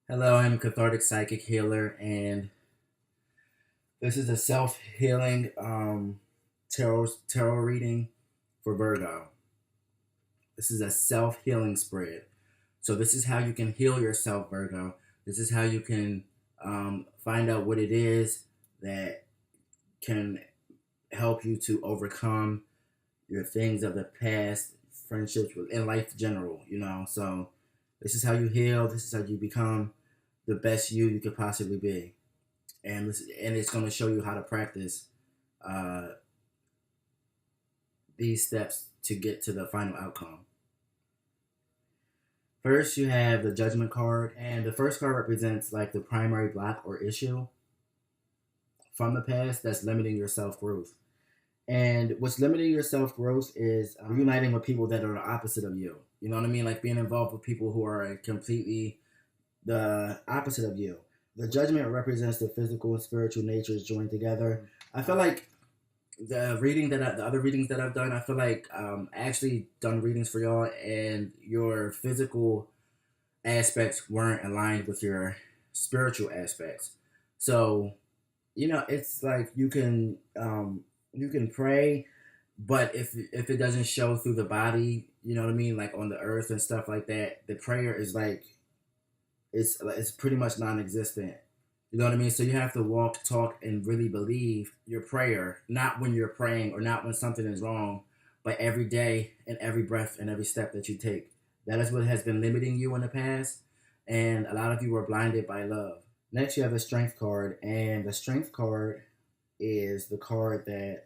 Hello, I'm Cathartic Psychic Healer, and this is a self-healing tarot reading for Virgo. This is a self-healing spread. So this is how you can heal yourself, Virgo. This is how you can find out what it is that can help you to overcome your things of the past, friendships, in life general, So this is how you heal. This is how you become the best you could possibly be. And it's going to show you how to practice uh, these steps to get to the final outcome. First, you have the Judgment card, and the first card represents like the primary block or issue from the past that's limiting your self growth. And what's limiting your self growth is reuniting with people that are the opposite of you. You know what I mean? Like being involved with people who are completely the opposite of you. The Judgment represents the physical and spiritual natures joined together. I feel like the other readings that I've done, I feel like I actually done readings for y'all, and your physical aspects weren't aligned with your spiritual aspects. So, it's like you can pray, but if it doesn't show through the body, you know what I mean, like on the earth and stuff like that, the prayer is like it's pretty much non-existent. You know what I mean? So you have to walk, talk, and really believe your prayer, not when you're praying or not when something is wrong, but every day and every breath and every step that you take. That is what has been limiting you in the past, and a lot of you were blinded by love. Next, you have the Strength card, and the Strength card is the card that,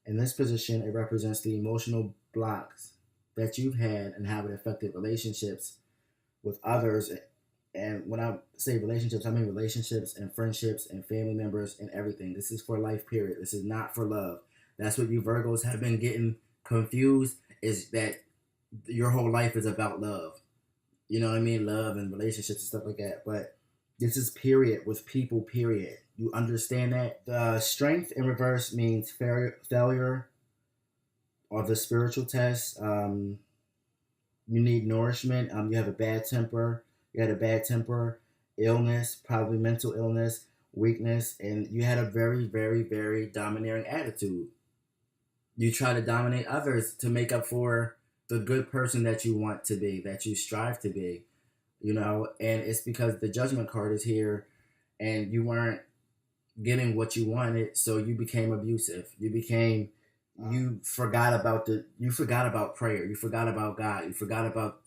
in this position, it represents the emotional blocks that you've had and how it affected relationships with others. And when I say relationships, I mean relationships and friendships and family members and everything. This is for life, period. This is not for love. That's what you Virgos have been getting confused, is that your whole life is about love. You know what I mean? Love and relationships and stuff like that. But this is period with people, period. You understand that? The Strength in reverse means failure or the spiritual test. You need nourishment. You have a bad temper. You had a bad temper, illness, probably mental illness, weakness, and you had a very, very, very domineering attitude. You try to dominate others to make up for the good person that you want to be, that you strive to be, and it's because the Judgment card is here and you weren't getting what you wanted, so you became abusive. You forgot about prayer, you forgot about God, you forgot about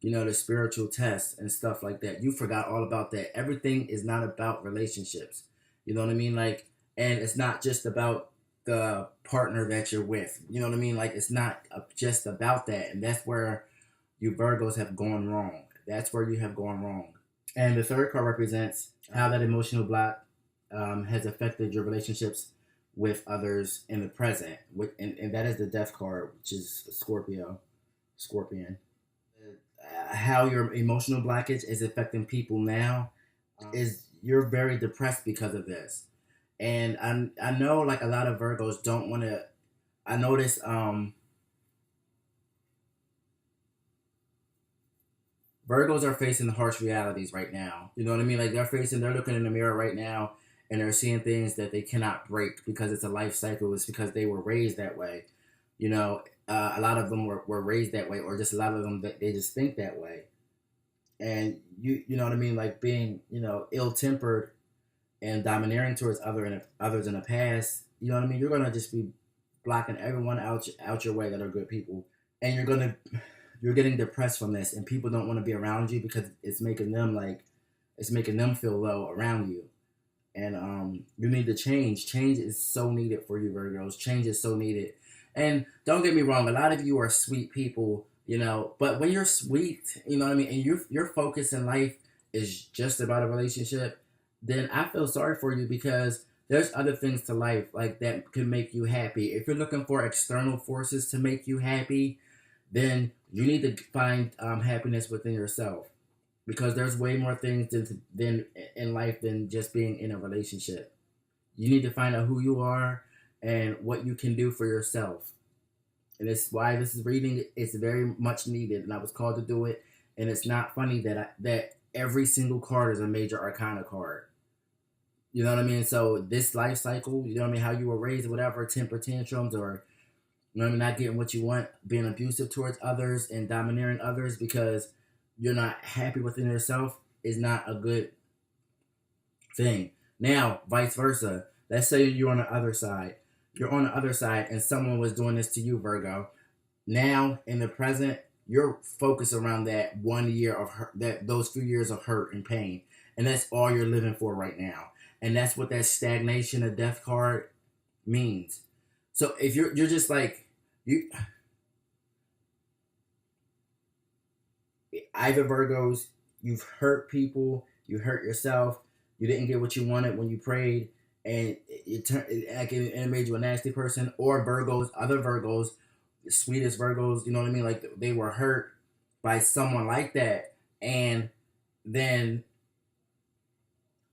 the spiritual tests and stuff like that. You forgot all about that. Everything is not about relationships. You know what I mean? Like, and it's not just about the partner that you're with. You know what I mean? Like, it's not just about that. And that's where you Virgos have gone wrong. That's where you have gone wrong. And the third card represents how that emotional block has affected your relationships with others in the present. And that is the Death card, which is Scorpion. How your emotional blockage is affecting people now is you're very depressed because of this. And I know like a lot of Virgos don't want to. I notice Virgos are facing harsh realities right now. You know what I mean? Like they're looking in the mirror right now and they're seeing things that they cannot break because it's a life cycle. It's because they were raised that way. A lot of them were raised that way, or just a lot of them that they just think that way. And you know what I mean, like being ill tempered and domineering towards others in the past. You know what I mean. You're gonna just be blocking everyone out your way that are good people, and you're getting depressed from this, and people don't want to be around you because it's making them feel low around you. And you need to change. Change is so needed for you Virgos. Change is so needed. And don't get me wrong, a lot of you are sweet people, but when you're sweet, you know what I mean, and your focus in life is just about a relationship, then I feel sorry for you because there's other things to life like that can make you happy. If you're looking for external forces to make you happy, then you need to find happiness within yourself, because there's way more things than in life than just being in a relationship. You need to find out who you are and what you can do for yourself. And it's why this is reading is very much needed, and I was called to do it. And it's not funny that every single card is a major arcana card. You know what I mean? So this life cycle, you know what I mean, how you were raised, whatever, temper tantrums, or you know what I mean, not getting what you want, being abusive towards others and domineering others because you're not happy within yourself is not a good thing. Now, vice versa. Let's say you're on the other side. You're on the other side and someone was doing this to you, Virgo. Now, in the present, you're focused around that 1 year of hurt, that those few years of hurt and pain. And that's all you're living for right now. And that's what that stagnation of death card means. So if you're just like you either Virgos, you've hurt people, you hurt yourself, you didn't get what you wanted when you prayed, and it made you a nasty person, or Virgos, other Virgos, the sweetest Virgos, you know what I mean? Like they were hurt by someone like that, and then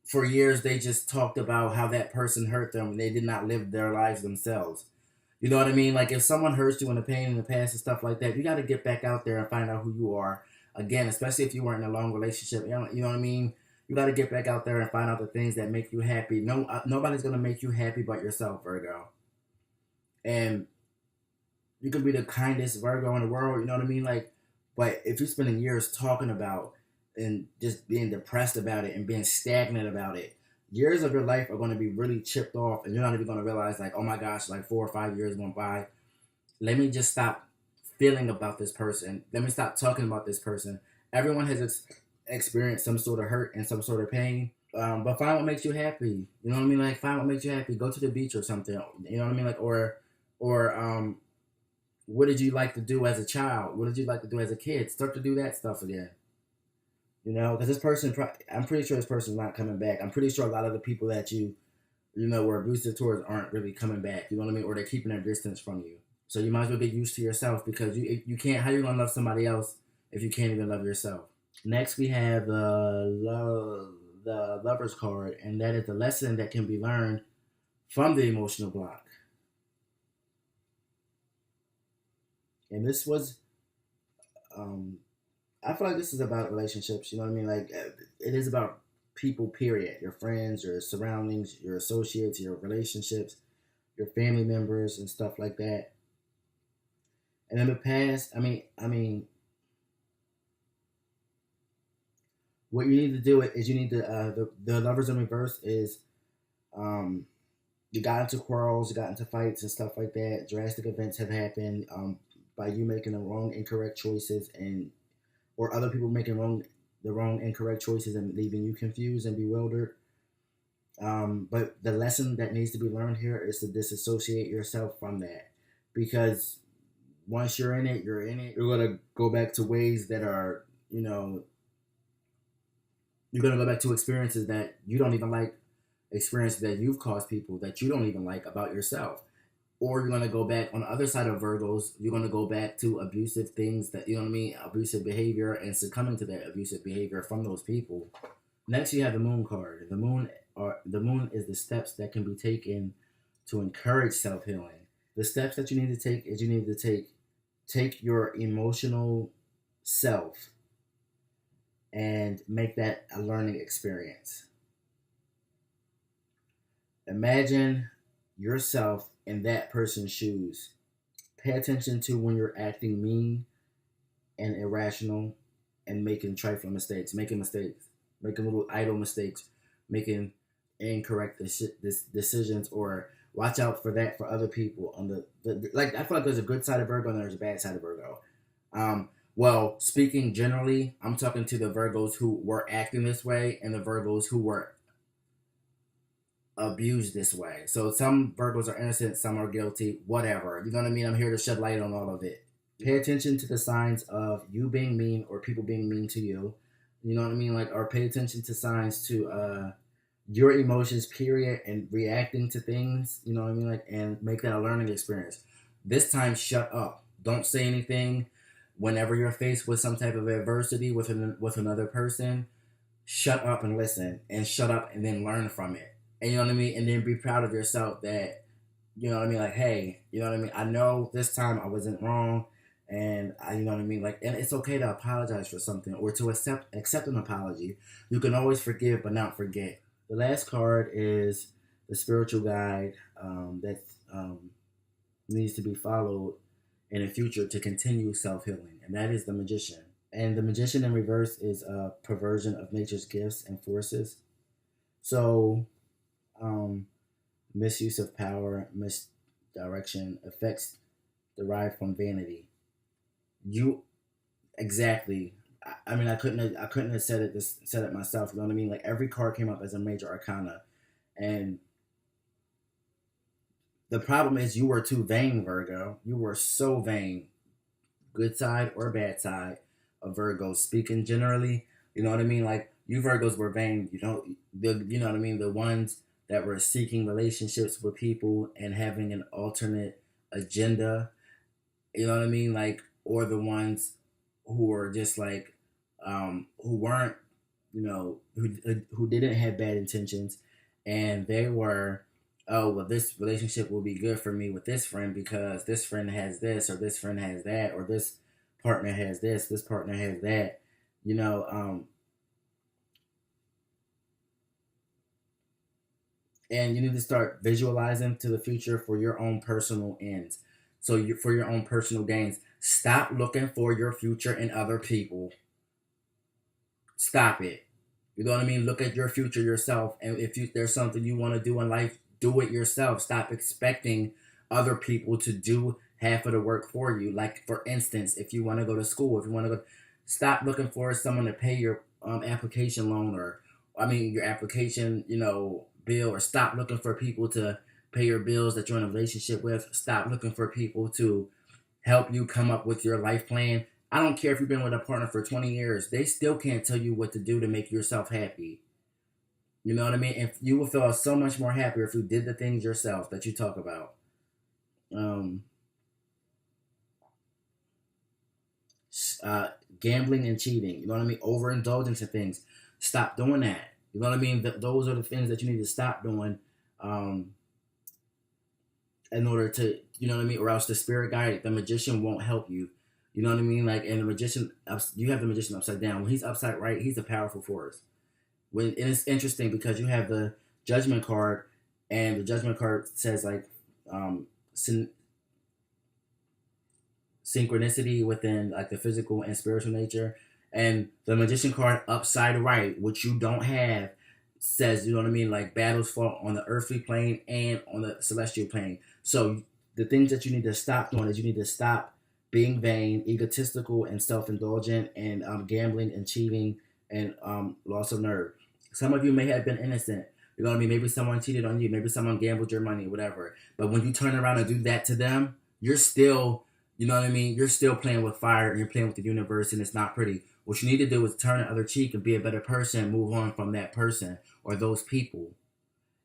for years they just talked about how that person hurt them and they did not live their lives themselves. You know what I mean? Like if someone hurts you in the pain in the past and stuff like that, you got to get back out there and find out who you are again, especially if you were in a long relationship. You know what I mean? You got to get back out there and find out the things that make you happy. No, nobody's gonna make you happy but yourself, Virgo. And you can be the kindest Virgo in the world. You know what I mean? Like, but if you're spending years talking about and just being depressed about it and being stagnant about it, years of your life are going to be really chipped off, and you're not even going to realize, like, oh my gosh, like 4 or 5 years went by. Let me just stop feeling about this person. Let me stop talking about this person. Everyone has experienced some sort of hurt and some sort of pain. But find what makes you happy. You know what I mean? Like find what makes you happy. Go to the beach or something. You know what I mean? Like or what did you like to do as a child? What did you like to do as a kid? Start to do that stuff again. You know, because this person, I'm pretty sure this person's not coming back. I'm pretty sure a lot of the people that you know, were abusive towards aren't really coming back. You know what I mean? Or they're keeping their distance from you. So you might as well get used to yourself because you can't. How you gonna love somebody else if you can't even love yourself? Next, we have the Lover's card, and that is the lesson that can be learned from the emotional block. And this was, um, I feel like this is about relationships. You know what I mean? Like it is about people. Period. Your friends, your surroundings, your associates, your relationships, your family members, and stuff like that. And in the past, I mean, what you need to do is you need to the lovers in reverse is um you got into quarrels, you got into fights and stuff like that. Drastic events have happened by you making the wrong, incorrect choices, and or other people making the wrong, incorrect choices and leaving you confused and bewildered. But the lesson that needs to be learned here is to disassociate yourself from that, because once you're in it, you're in it. You're gonna go back to ways that are, you know, you're gonna go back to experiences that you don't even like, experiences that you've caused people that you don't even like about yourself. Or you're gonna go back on the other side of Virgos, you're gonna go back to abusive things that you know what I mean, abusive behavior and succumbing to that abusive behavior from those people. Next you have the moon card. The moon is the steps that can be taken to encourage self healing. The steps that you need to take is you need to take your emotional self and make that a learning experience. Imagine yourself in that person's shoes. Pay attention to when you're acting mean and irrational and making trifling mistakes, making little idle mistakes, making incorrect decisions, or watch out for that for other people. On like, I feel like there's a good side of Virgo and there's a bad side of Virgo. Well, speaking generally, I'm talking to the Virgos who were acting this way and the Virgos who were abused this way. So some Virgos are innocent, some are guilty, whatever. You know what I mean? I'm here to shed light on all of it. Pay attention to the signs of you being mean or people being mean to you. You know what I mean? Like, or pay attention to signs to your emotions, period, and reacting to things. You know what I mean? Like, and make that a learning experience. This time, shut up. Don't say anything. Whenever you're faced with some type of adversity with another person, shut up and listen, and shut up and then learn from it. And you know what I mean? And then be proud of yourself that, you know what I mean? Like, hey, you know what I mean? I know this time I wasn't wrong, And you know what I mean, like, and it's okay to apologize for something or to accept an apology. You can always forgive but not forget. The last card is the spiritual guide that needs to be followed in the future to continue self-healing, and that is the magician. And the magician in reverse is a perversion of nature's gifts and forces. So um, misuse of power, misdirection, effects derived from vanity. You exactly. I mean, I couldn't have said it myself. You know what I mean? Like every card came up as a major arcana, and the problem is you were too vain, Virgo. You were so vain, good side or bad side of Virgo. Speaking generally, you know what I mean? Like you Virgos were vain. You know what I mean? The ones that were seeking relationships with people and having an alternate agenda. You know what I mean? Like, or the ones who were just like, who weren't, who didn't have bad intentions, and they were, oh well, this relationship will be good for me with this friend because this friend has this, or this friend has that, or this partner has this partner has that, you know, and you need to start visualizing to the future for your own personal ends. So for your own personal gains, stop looking for your future in other people. Stop it. You know what I mean? Look at your future yourself, and if there's something you want to do in life, do it yourself. Stop expecting other people to do half of the work for you. Like for instance, if you want to go to school, if you want to go, stop looking for someone to pay your application loan, or I mean your application, bill, or stop looking for people to pay your bills that you're in a relationship with. Stop looking for people to help you come up with your life plan. I don't care if you've been with a partner for 20 years. They still can't tell you what to do to make yourself happy. You know what I mean? And you will feel so much more happier if you did the things yourself that you talk about. Um, uh, Gambling and cheating. You know what I mean? Overindulgence in things. Stop doing that. You know what I mean? Those are the things that you need to stop doing. Um, in order to, you know what I mean, or else the spirit guide, the magician won't help you. You know what I mean? Like, and the magician, you have the magician upside down. When he's upside right, he's a powerful force. And it's interesting because you have the judgment card, and the judgment card says like um, synchronicity within like the physical and spiritual nature, and the magician card upside right, which you don't have, says, you know what I mean, like battles fought on the earthly plane and on the celestial plane. So the things that you need to stop doing is you need to stop being vain, egotistical, and self-indulgent, and gambling and cheating, and loss of nerve. Some of you may have been innocent. You know what I mean? Maybe someone cheated on you. Maybe someone gambled your money, whatever. But when you turn around and do that to them, you're still, you know what I mean? You're still playing with fire, and you're playing with the universe, and it's not pretty. What you need to do is turn the other cheek and be a better person, move on from that person or those people.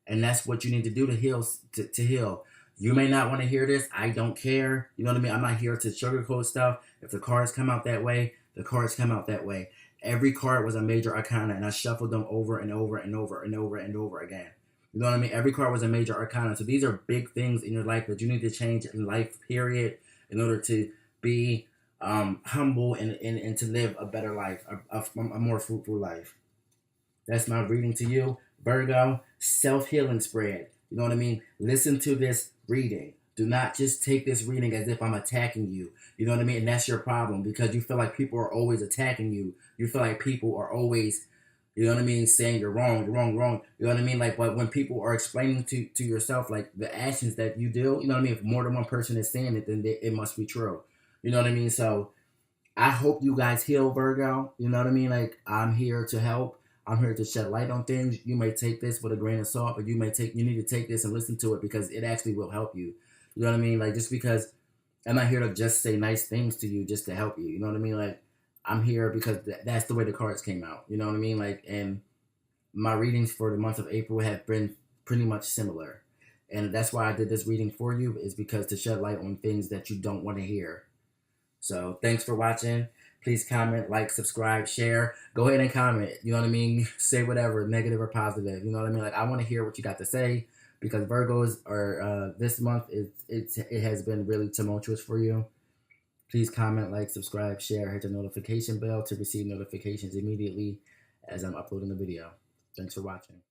And that's what you need to do to heal. To heal. You may not want to hear this. I don't care. You know what I mean? I'm not here to sugarcoat stuff. If the cards come out that way, the cards come out that way. Every card was a major arcana, and I shuffled them over and over and over and over and over again. You know what I mean? Every card was a major arcana. So these are big things in your life that you need to change in life, period, in order to be humble and to live a better life, a more fruitful life. That's my reading to you, Virgo. Self-healing spread. You know what I mean? Listen to this reading. Do not just take this reading as if I'm attacking you. You know what I mean? And that's your problem, because you feel like people are always attacking you. You feel like people are always, you know what I mean, saying you're wrong, you're wrong, wrong. You know what I mean? Like, but when people are explaining to yourself, like, the actions that you do, you know what I mean? If more than one person is saying it, then it must be true. You know what I mean? So I hope you guys heal, Virgo. You know what I mean? Like, I'm here to help. I'm here to shed light on things. You may take this with a grain of salt, but you need to take this and listen to it, because it actually will help you. You know what I mean? Like, just because I'm not here to just say nice things to you just to help you. You know what I mean? Like, I'm here because that's the way the cards came out. You know what I mean? Like, and my readings for the month of April have been pretty much similar. And that's why I did this reading for you, is because to shed light on things that you don't want to hear. So thanks for watching. Please comment, like, subscribe, share. Go ahead and comment. You know what I mean? Say whatever, negative or positive. You know what I mean? Like, I want to hear what you got to say, because Virgos are this month it has been really tumultuous for you. Please comment, like, subscribe, share, hit the notification bell to receive notifications immediately as I'm uploading the video. Thanks for watching.